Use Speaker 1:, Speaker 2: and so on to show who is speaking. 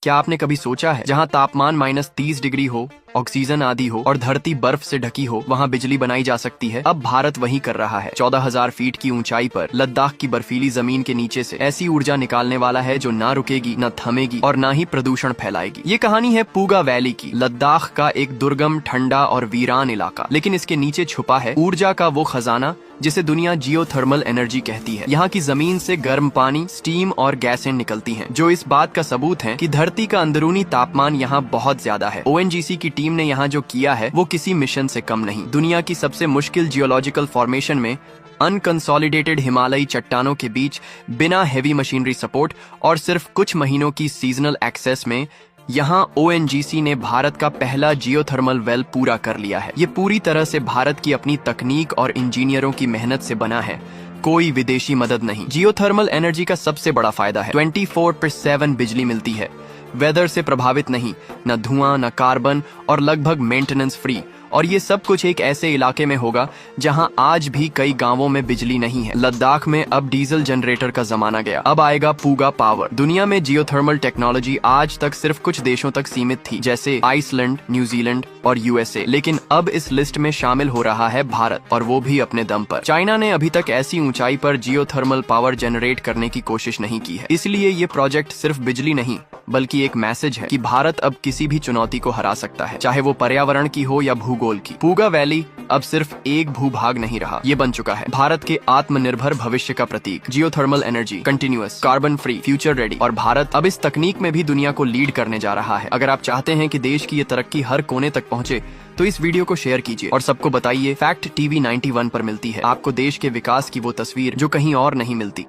Speaker 1: क्या आपने कभी सोचा है जहाँ तापमान -30 डिग्री हो, ऑक्सीजन आदि हो और धरती बर्फ से ढकी हो, वहाँ बिजली बनाई जा सकती है। अब भारत वही कर रहा है। 14,000 फीट की ऊंचाई पर लद्दाख की बर्फीली जमीन के नीचे से ऐसी ऊर्जा निकालने वाला है जो ना रुकेगी, न थमेगी और ना ही प्रदूषण फैलाएगी। ये कहानी है पूगा वैली की, लद्दाख का एक दुर्गम, ठंडा और वीरान इलाका, लेकिन इसके नीचे छुपा है ऊर्जा का वो खजाना जिसे दुनिया जियोथर्मल एनर्जी कहती है। यहाँ की जमीन से गर्म पानी, स्टीम और गैसें निकलती हैं, जो इस बात का सबूत है कि धरती का अंदरूनी तापमान यहाँ बहुत ज्यादा है। ओएनजीसी की टीम ने यहाँ जो किया है वो किसी मिशन से कम नहीं। दुनिया की सबसे मुश्किल जियोलॉजिकल फॉर्मेशन में अनकंसोलिडेटेड हिमालयी चट्टानों के बीच बिना हेवी मशीनरी सपोर्ट और सिर्फ कुछ महीनों की सीजनल एक्सेस में यहाँ ओएनजीसी ने भारत का पहला जियोथर्मल वेल पूरा कर लिया है। ये पूरी तरह से भारत की अपनी तकनीक और इंजीनियरों की मेहनत से बना है, कोई विदेशी मदद नहीं। जियोथर्मल एनर्जी का सबसे बड़ा फायदा है 24/7 बिजली मिलती है, वेदर से प्रभावित नहीं, न धुआं, न कार्बन और लगभग मेंटेनेंस फ्री। और ये सब कुछ एक ऐसे इलाके में होगा जहां आज भी कई गांवों में बिजली नहीं है। लद्दाख में अब डीजल जनरेटर का जमाना गया, अब आएगा पूगा पावर। दुनिया में जियोथर्मल टेक्नोलॉजी आज तक सिर्फ कुछ देशों तक सीमित थी, जैसे आइसलैंड, न्यूजीलैंड और यूएसए, लेकिन अब इस लिस्ट में शामिल हो रहा है भारत, और वो भी अपने दम पर। चाइना ने अभी तक ऐसी ऊंचाई पर जियोथर्मल पावर जनरेट करने की कोशिश नहीं की है। इसलिए ये प्रोजेक्ट सिर्फ बिजली नहीं बल्कि एक मैसेज है कि भारत अब किसी भी चुनौती को हरा सकता है, चाहे वो पर्यावरण की हो या भूगोल की। पूगा वैली अब सिर्फ एक भूभाग नहीं रहा, ये बन चुका है भारत के आत्मनिर्भर भविष्य का प्रतीक। Geothermal energy, continuous, carbon free, future ready, और भारत अब इस तकनीक में भी दुनिया को लीड करने जा रहा है। अगर आप चाहते हैं कि देश की ये तरक्की हर कोने तक पहुंचे तो इस वीडियो को शेयर कीजिए और सबको बताइए। फैक्ट टीवी 91 पर मिलती है आपको देश के विकास की वो तस्वीर जो कहीं और नहीं मिलती।